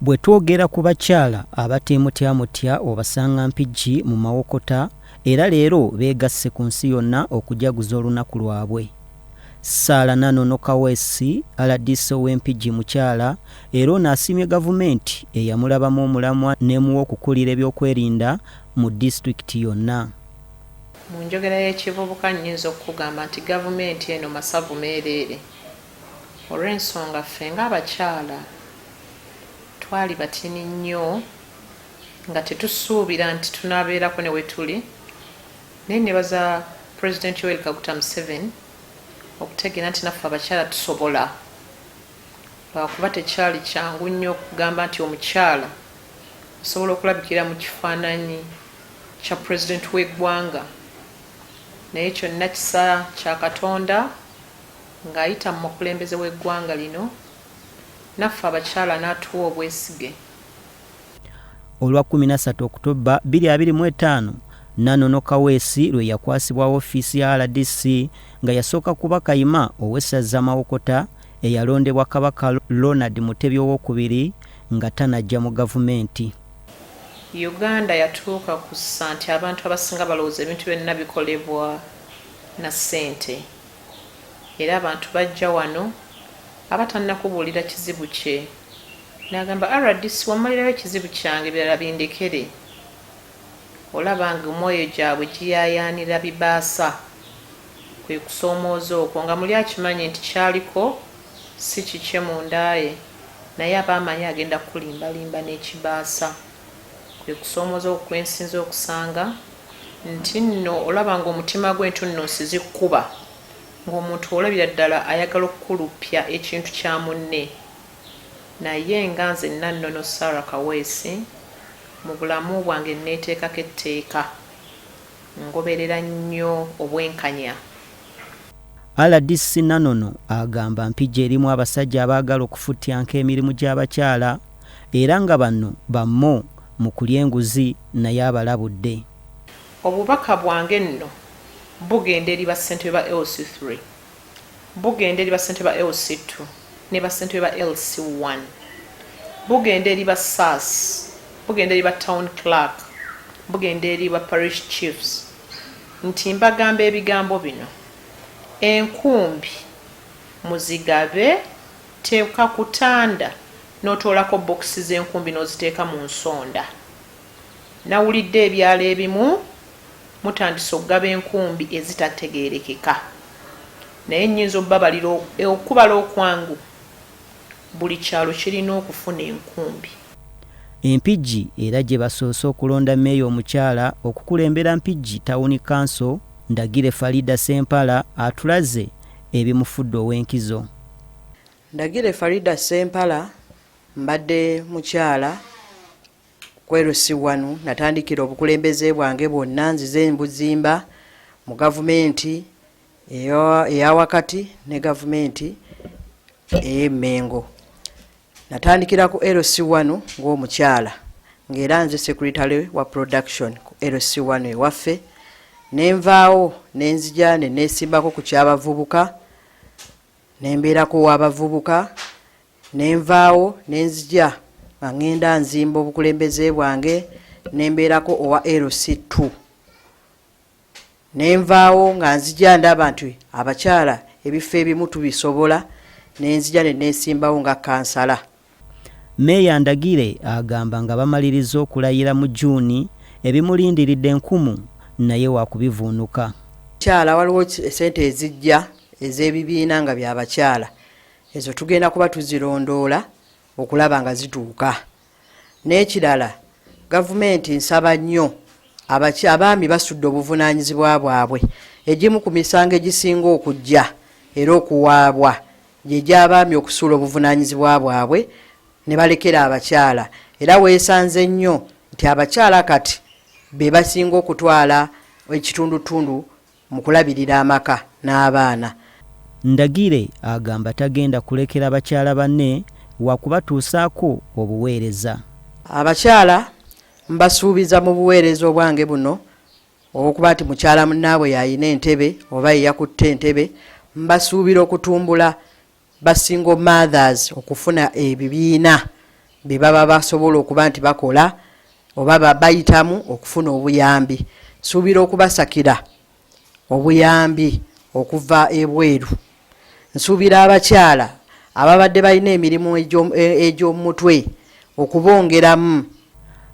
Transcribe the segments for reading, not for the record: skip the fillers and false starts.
Bwe twogera ku bakyala abateemutya obasanga Mpigi mu Mawokota era leero beegasse ku nsi yonna okujaguza olunaku lwabwe. Sarah Nanono Kaweesi RDC w'Empigi mukyala era ono asiimye gavumenti eyamulabamu omulamwa n'emuwa okukulira ebyokwerinda mu disitulikiti yonna. Mu njogera y'ekivubuka nnyinza okugamba nti gavumenti eno masavu meereere olw'ensonga ffe ng'abakyala twali batini nnyo nga tetusuubira nti tunaabeerako ne we tuli. Naye nebaza Pulezidenti Yoweri Kaguta Museveni okutegeera nti naffe abakyala tusobola, lwakuba tekyali kyangu nnyo okugamba nti omukyala osobola okulabikira mu kifaananyi kya pulezidenti w'eggwanga, naye kyonna kisa kya Katonda ng'ayita mu mukulembeze w'eggwanga lino naffe abakyala n'atuwa obwesige. Olwa 13 Oktoba 2025 Nanono Kaweesi lwe yakwasibwa ofiisi ya RDC nga yasooka kuba kayima ow'essaza Mawokota eyalondebwa Kabaka Ronald Mutebi II nga tanajja mu gavumenti. Uganda yatuuka ku ssa nti abantu abasinga balowooza ebintu byonna bikolebwa na ssente, era abantu bajja wano abatannakubuulira kizibu kye n'agamba RDC wamalirawo ekizibu kyange birala bindekere. Olaba nga omwoyo gyabwe giyaayaanira bibaasa, kwe kusoomooza okwo nga muli akimanyi nti kyaliko si kikye munda ye, naye abaamanyi agenda kulimbalimba n'ekibaasa. Kwe kusoomooza okwo kwensinza okusanga nti nno olaba ng'omutima gw'entu nno nsizikkuba ng'omuntu olabira ddala ayagala okukulupya ekintu kya munne. Naye nga nze Nanono Sarah Kaweesi mu bulamu bwange neeteekako etteeka, ngoberera nnyo obwenkanya. RDC Nanono agamba Mpigi erimu abasajja abaagala okufutyanka emirimu gy'abakyala era nga bano bammo mu kulya enguzi naye abalabudde. Obubaka bwange nno bugenda eri bassentebe ba LC3, bugenda eri bassentebe ba LC2 ne bassentebe ba LC1, bugenda eri ba SAS, bugenda eri ba town clerk, bugenda eri ba parish chiefs, nti mbagamba ebigambo bino: enkumbi muzigabe, teeka kutanda n'otoolako bokisi z'enkumbi n'oziteeka mu nsonda. Nawulidde ebyalo ebimu mutandise okugaba enkumbi ezitategeerekeka, naye nnyinza obbabalira okubala okwangu buli kyalo kirina okufuna enkumbi. Empigi era gye basoose okulonda mmeeya omukyala okukulembera Mpigi Town Council, Ndagire Farida Sempala atulaze ebimufudde ow'enkizo. Ndagire Farida Sempala mbadde mukyala kwerusi-wano, natandikira obukulembeze bwange bwonna nzize mbuzimba mu gavumenti eya wakati ne gavumenti ey'Emmengo. Natandikira ku LC1 ng'omukyala ng'era nze secretary wa production ku LC1 ewaffe, nenvaawo nenzija ne neesimbako ku ky'abavubuka, nembeerako w'abavubuka, nenvaawo nenzija nga ngenda nzimba obukulembeze bwange, nembeerako owa LC2, nenvaawo nga nzija ndaba nti abakyala ebifo ebimu tubisobola, nenzija ne neesimbawo nga kansala. Meeya Ndagire agamba nga bamaliriza okulayira mu Juni ebimulindiridde enkumu naye wakubivuunuka. Kyala waliwo esente ezijja ez'ebibiina nga by'abakyala, ezo tugenda kuba tuzirondoola okulaba nga zituuka. N'ekirala, gavumenti nsaba nnyo abaami basudde obuvunaanyizibwa bwabwe, egimu ku misango egisinga okujja era okuwaabwa gye gy'abaami okusuula obuvunaanyizibwa bwabwe ne balekera abakyala, era weesanze nnyo nti abakyala kati be basinga okutwala ekitundutundu mu kulabirira amaka n'abaana. Ndagire agamba tagenda kulekera abakyala banne wakubatuusaako obuweereza. Abakyala mbasuubiza mu buweereza obwange buno okuba nti mukyala munnaabwe yayina entebe oba yeyakutte entebe, mbasuubira okutumbula basingle mothers okufuna ebibiina be baba basobola okuba nti bakola oba bayitamu okufuna obuyambi. Nsuubira okubasakira obuyambi okuva ebweru. Nsuubira abakyala ababadde balina emirimu egy'omutwe okubongeramu.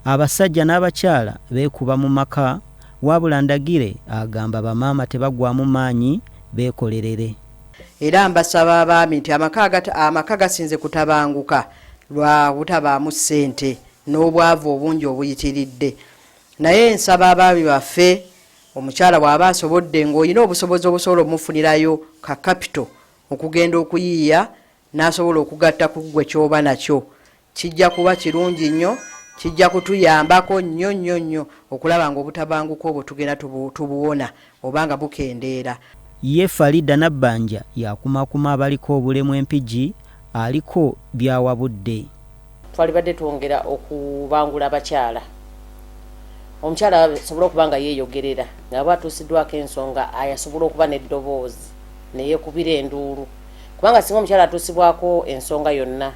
Abasajja n'abakyala beekuba mu maka wabula Ndagire agamba bamaama tebagwamu maanyi beekolerere. Era mbasaba abaami nti amaka gasinze kutabanguka lwa butabaamu ssente n'obwavu obungi obuyitiridde. Naye nsaba abaami baffe omukyala bw'aba asobodde ng'olina obusobozi obusobola omufunirayo ka kapito okugenda okuyiiya n'asobola okugatta ku ggwe ky'oba nakyo, kijja kuba kirungi nnyo, kijja kutuyambako nnyo okulaba ng'obutabanguko obwo tugenda tubuwona oba nga bukendeera. Ye Farida Nabbanja yakumakuma abaliko obulemu empigi aliko byawabudde. Twalibadde twongera okubangula abakyala. Omukyala asobola okuba nga yeeyogerera nga bwatuusiddwako ensonga ayasobola okuba n'eddoboozi neyeekubira enduulu. Kubanga singa omukyala atuusibwako ensonga yonna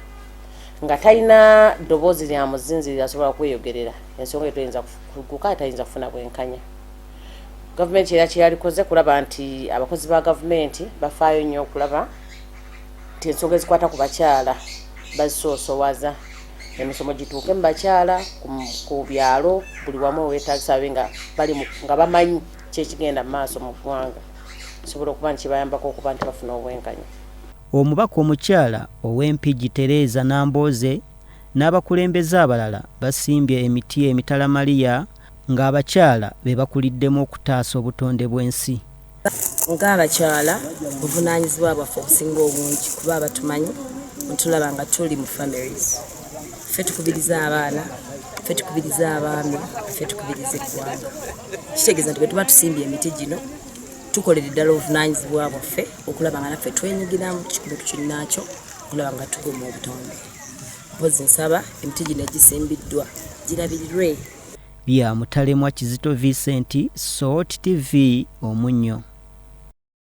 nga talina ddoboozi lya muzinziri asobola kweyogerera, ensonga eyo toyinza kuguka, tayinza kufuna bwenkanya. Gavumenti era kyeyalikoze kulaba nti abakozi ba gavumenti bafaayo nnyo okulaba nti ensonga ezikwata ku bakyala bazisoosowaza, emisomo gituuke mu bakyala ku byalo, buli wamu weetaagisa babe nga bamanyi kyekigenda mu maaso mu ggwanga, kisobola okuba nti kibayambako okuba nti bafuna obwenkanya. Omubaka omukyala ow'empigi Tereza Nambooze n'abakulembeze abalala basimbye emiti emitala Maria ng'abakyala be bakuliddemu okutaasa obutonde bw'ensi. Ng'abakyala buvunaanyizibwa bwaffe obusinga obungi kuba abatumanyi ntulaba nga tuli mu families. Ffe tukubiriza abaana, ffe tukubiriza abaami, ffe tukubiriza eggwanga. Kitegeeza nti bwe tuba tusimbye emiti gino tukolera ddala obuvunaanyizibwa bwaffe okulaba nga naffe twenyigiramu kikuntu kinnakyo okulaba nga tuguma obutonde. Mpozi nsaba emiti gino egisimbiddwa girabirirwe. Bya Mutalemwa Kizito Vincent, SOT TV Omunnyo.